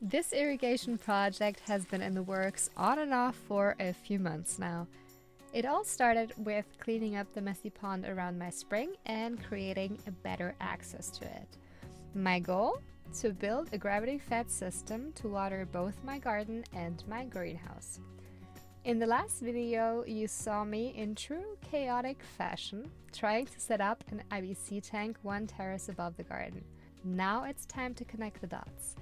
This irrigation project has been in the works on and off for a few months now. It all started with cleaning up the messy pond around my spring and creating a better access to it. My goal? To build a gravity-fed system to water both my garden and my greenhouse. In the last video, you saw me in true chaotic fashion trying to set up an IBC tank one terrace above the garden. Now it's time to connect the dots.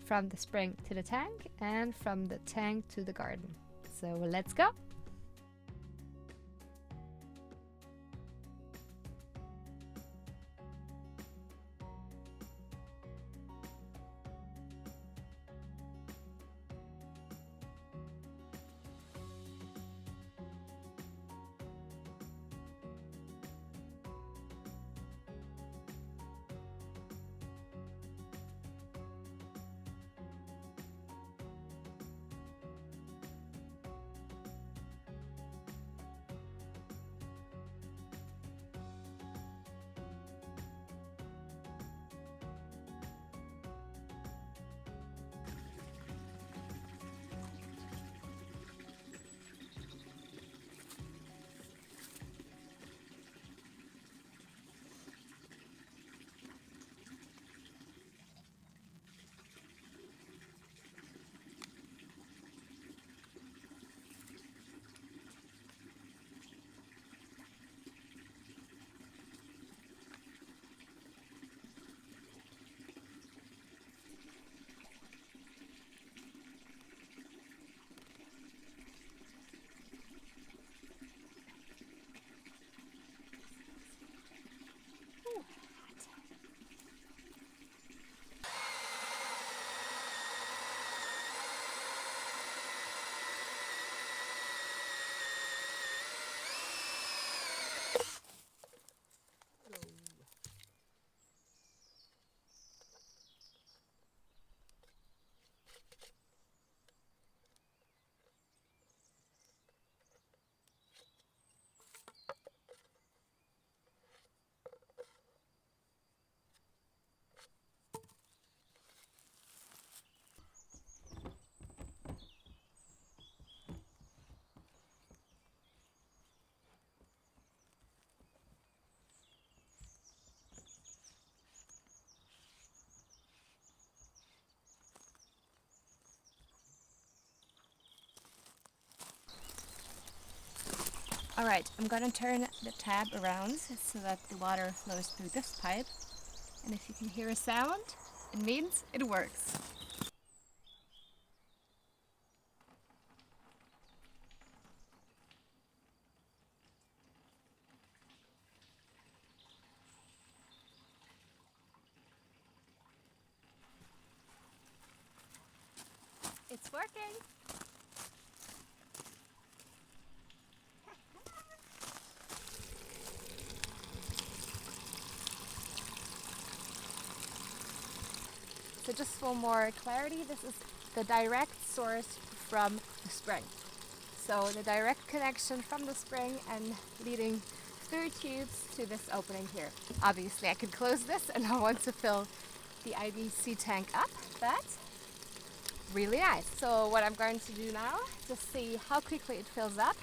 From the spring to the tank and from the tank to the garden. So let's go! Alright, I'm gonna turn the tap around so that the water flows through this pipe. And if you can hear a sound, it means it works. It's working! So just for more clarity, this is the direct source from the spring. So the direct connection from the spring and leading through tubes to this opening here. Obviously I could close this and I want to fill the IBC tank up, but really nice. So what I'm going to do now, to see how quickly it fills up,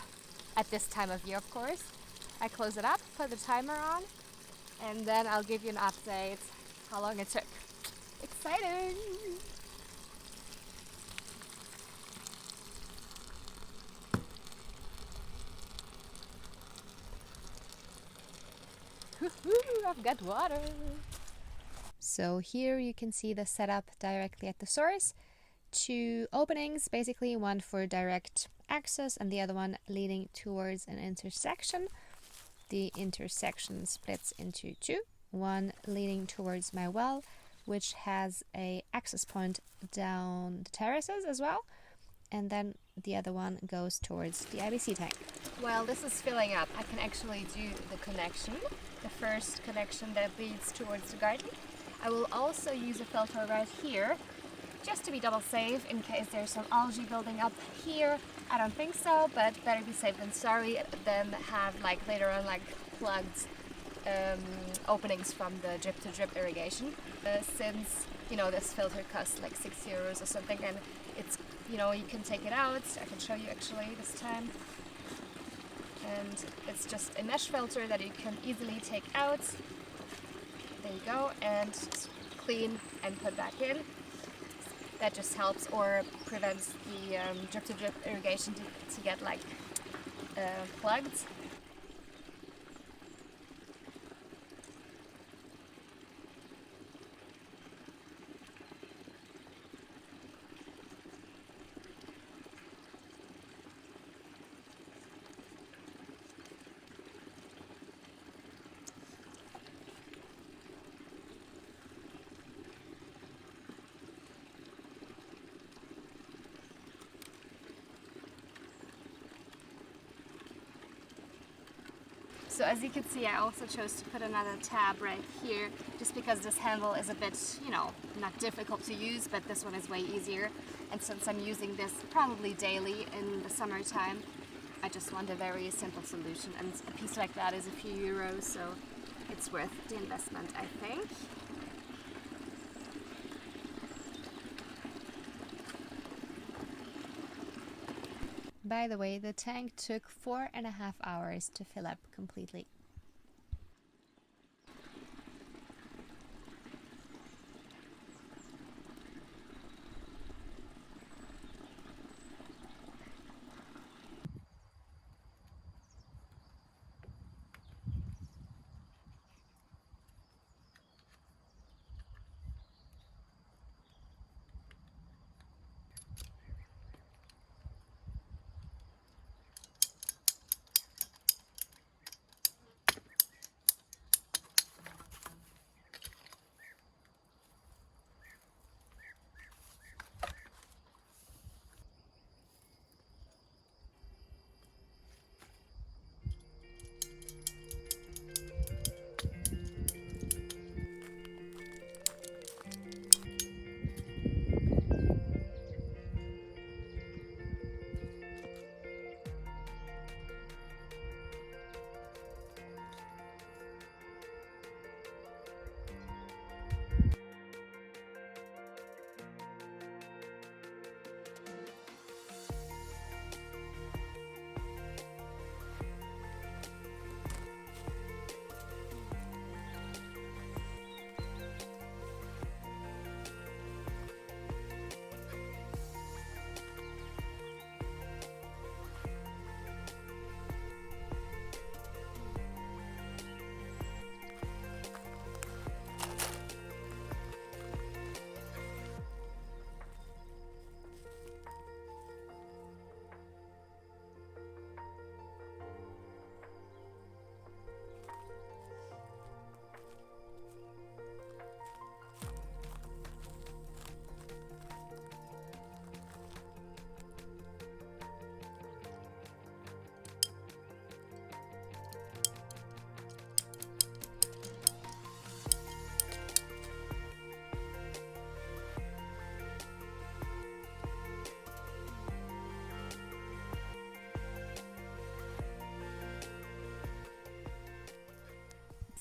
at this time of year of course, I close it up, put the timer on, and then I'll give you an update how long it took. Exciting! Woohoo! I've got water! So here you can see the setup directly at the source. Two openings, basically one for direct access and the other one leading towards an intersection. The intersection splits into two, one leading towards my well, which has a access point down the terraces as well, and then the other one goes towards the IBC tank. While this is filling up, I can actually do the connection, the first connection that leads towards the garden. I will also use a filter right here, just to be double safe in case there's some algae building up here. I don't think so, but better be safe than sorry than have like later on like plugged openings from the drip to drip irrigation. Since you know, this filter costs like €6 or something, and it's, you know, you can take it out. I can show you actually this time. And it's just a mesh filter that you can easily take out. There you go, and clean and put back in. That just helps or prevents the drip-to-drip irrigation to get like plugged. So as you can see, I also chose to put another tab right here, just because this handle is a bit, you know, not difficult to use, but this one is way easier. And since I'm using this probably daily in the summertime, I just want a very simple solution. And a piece like that is a few euros, so it's worth the investment, I think. By the way, the tank took 4.5 hours to fill up completely.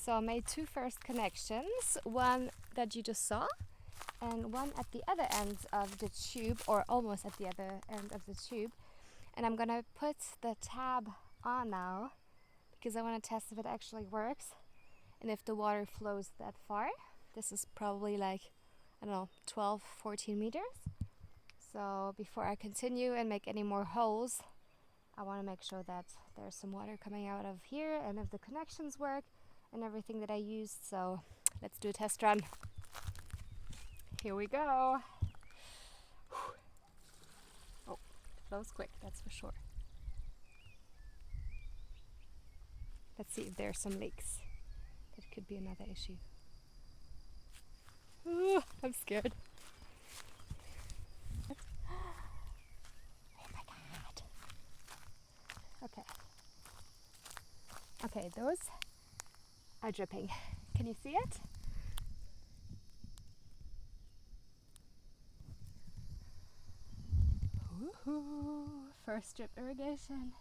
So I made two first connections, one that you just saw and one at the other end of the tube, or almost at the other end of the tube. And I'm gonna put the tab on now because I want to test if it actually works and if the water flows that far. This is probably like, I don't know, 12, 14 meters. So before I continue and make any more holes, I want to make sure that there's some water coming out of here and if the connections work and everything that I used. So let's do a test run. Here we go. Oh, flows quick, that's for sure. Let's see if there are some leaks. That could be another issue. Ooh, I'm scared. Oh my god. Okay. Okay, those are dripping. Can you see it? Woohoo! First drip irrigation.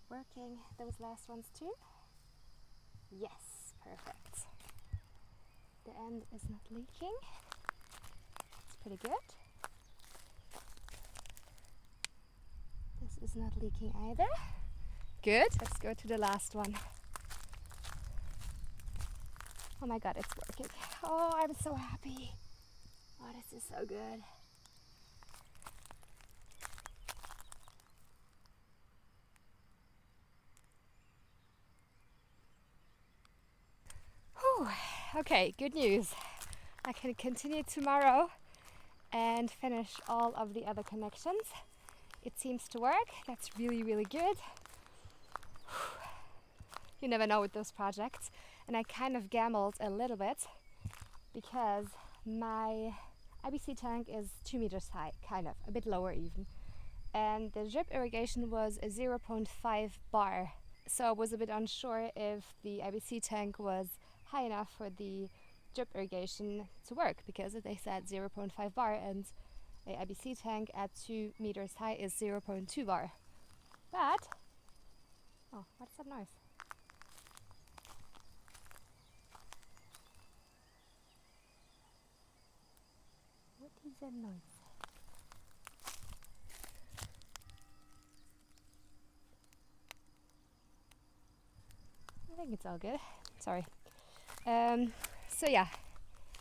Working. Those last ones too? Yes, perfect. The end is not leaking. pretty good. This is not leaking either. Good. Let's go to the last one. Oh my god, it's working. Oh, I'm so happy. Oh, this is so good. Whew. Okay, good news. I can continue tomorrow and finish all of the other connections. It seems to work. That's really, really good. You never know with those projects. And I kind of gambled a little bit because my IBC tank is 2 meters high, kind of, a bit lower even. And the drip irrigation was a 0.5 bar. So I was a bit unsure if the IBC tank was high enough for the drip irrigation to work, because they said 0.5 bar and a IBC tank at 2 meters high is 0.2 bar. But, oh, what's that noise? What is that noise? I think it's all good. Sorry. So yeah,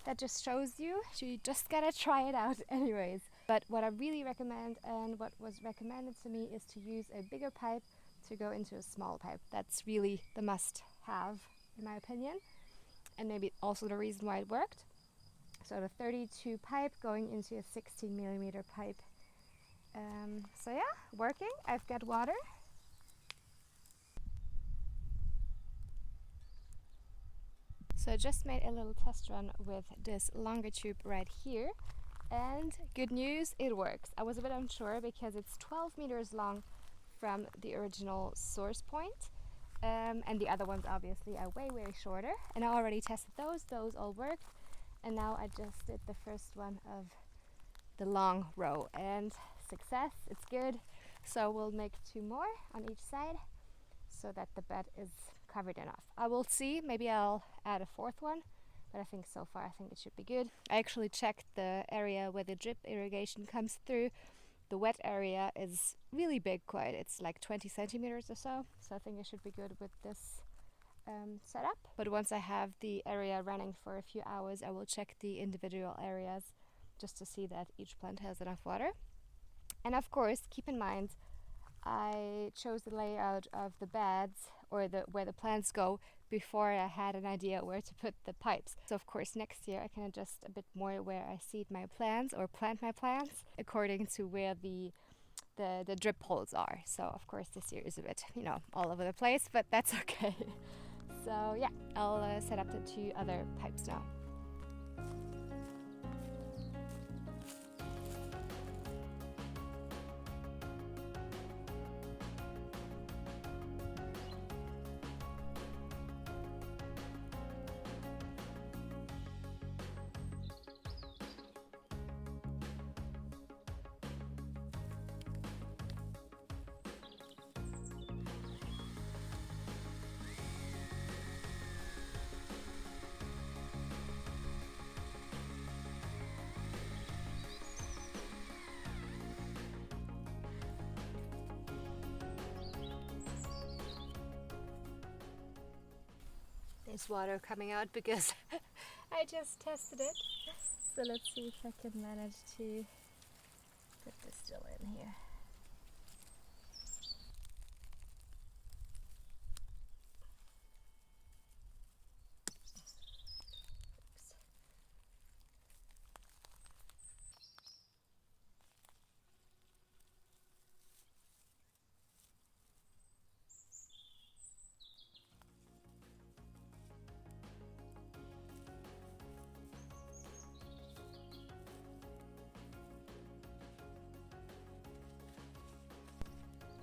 that just shows you just gotta try it out anyways. But what I really recommend, and what was recommended to me, is to use a bigger pipe to go into a small pipe. That's really the must have in my opinion, and maybe also the reason why it worked. So the 32 pipe going into a 16 millimeter pipe. So yeah, working. I've got water. So I just made a little test run with this longer tube right here, and good news, it works. I was a bit unsure because it's 12 meters long from the original source point, and the other ones obviously are way shorter, and I already tested those all worked, and now I just did the first one of the long row, and success, it's good. So we'll make 2 more on each side so that the bed is covered enough. I will see, maybe I'll add a 4th one, but I think so far it should be good. I actually checked the area where the drip irrigation comes through. The wet area is really big, quite. It's like 20 centimeters or so, so I think it should be good with this setup. But once I have the area running for a few hours, I will check the individual areas just to see that each plant has enough water. And of course, keep in mind, I chose the layout of the beds, or where the plants go, before I had an idea where to put the pipes. So of course next year I can adjust a bit more where I seed my plants or plant my plants according to where the drip holes are. So of course this year is a bit, all over the place, but that's okay. So yeah, I'll set up the 2 other pipes now. There's water coming out because I just tested it. So let's see if I can manage to put this still in here.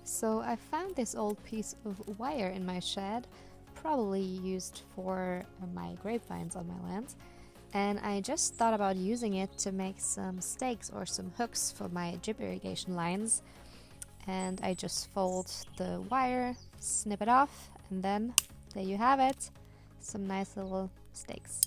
So I found this old piece of wire in my shed, probably used for my grapevines on my land, and I just thought about using it to make some stakes or some hooks for my drip irrigation lines. And I just fold the wire, snip it off, and then there you have it, some nice little stakes.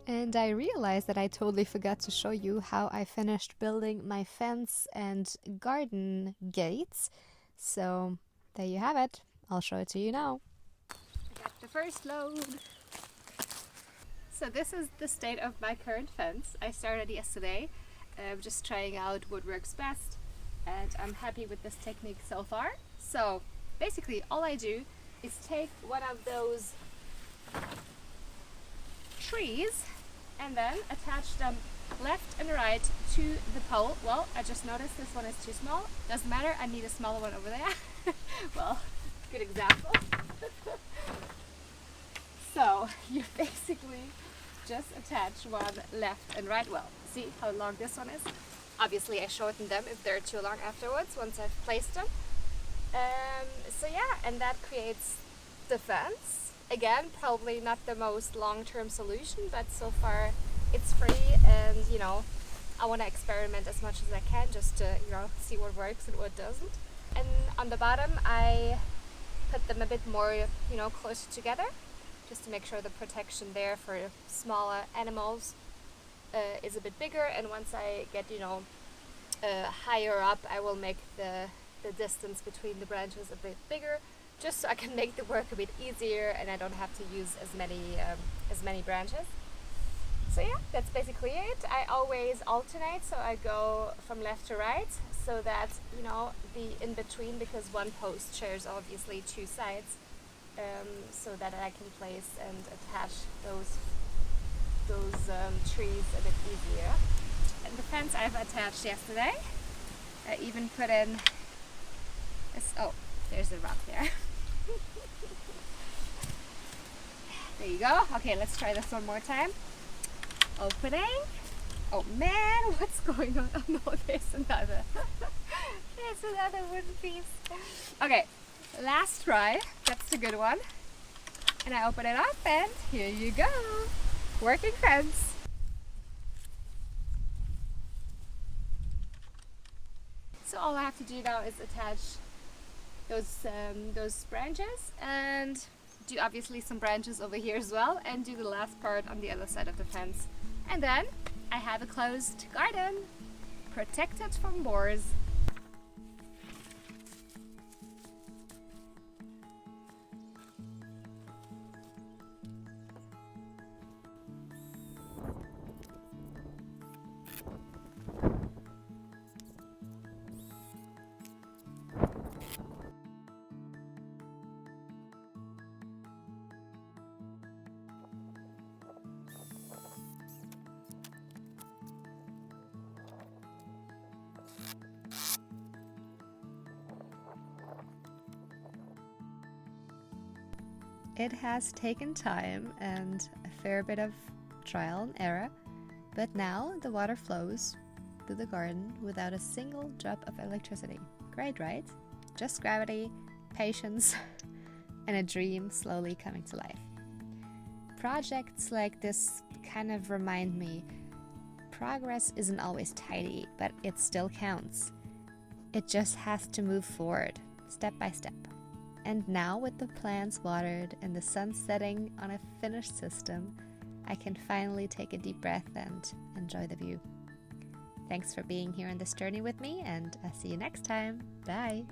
And I realized that I totally forgot to show you how I finished building my fence and garden gates. So there you have it. I'll show it to you now. I got the first load. So this is the state of my current fence. I started yesterday, just trying out what works best, and I'm happy with this technique so far. So basically all I do is take one of those trees and then attach them left and right to the pole. Well, I just noticed this one is too small. Doesn't matter, I need a smaller one over there. Well, good example. So you basically just attach one left and right. Well, see how long this one is? Obviously I shorten them if they're too long afterwards once I've placed them. So yeah, and that creates the fence. Again, probably not the most long-term solution, but so far it's free, and you know, I want to experiment as much as I can just to, you know, see what works and what doesn't. And on the bottom I put them a bit more, you know, closer together, just to make sure the protection there for smaller animals is a bit bigger. And once I get, you know, higher up, I will make the distance between the branches a bit bigger, just so I can make the work a bit easier and I don't have to use as many branches. So yeah, that's basically it. I always alternate, so I go from left to right, so that, you know, the in between, because one post shares obviously two sides, so that I can place and attach those trees a bit easier. And the fence I've attached yesterday, I even put in this, oh, there's a rock there. There you go. Okay, let's try this one more time. Opening. Oh man, what's going on? Oh no, there's another. There's another wooden piece. Okay, last try. That's the good one. And I open it up and here you go. Working fence. So all I have to do now is attach those branches, and do obviously some branches over here as well, and do the last part on the other side of the fence. And then I have a closed garden, protected from boars. It has taken time and a fair bit of trial and error, but now the water flows through the garden without a single drop of electricity. Great, right? Just gravity, patience, and a dream slowly coming to life. Projects like this kind of remind me, progress isn't always tidy, but it still counts. It just has to move forward, step by step. And now with the plants watered and the sun setting on a finished system, I can finally take a deep breath and enjoy the view. Thanks for being here on this journey with me, and I'll see you next time. Bye!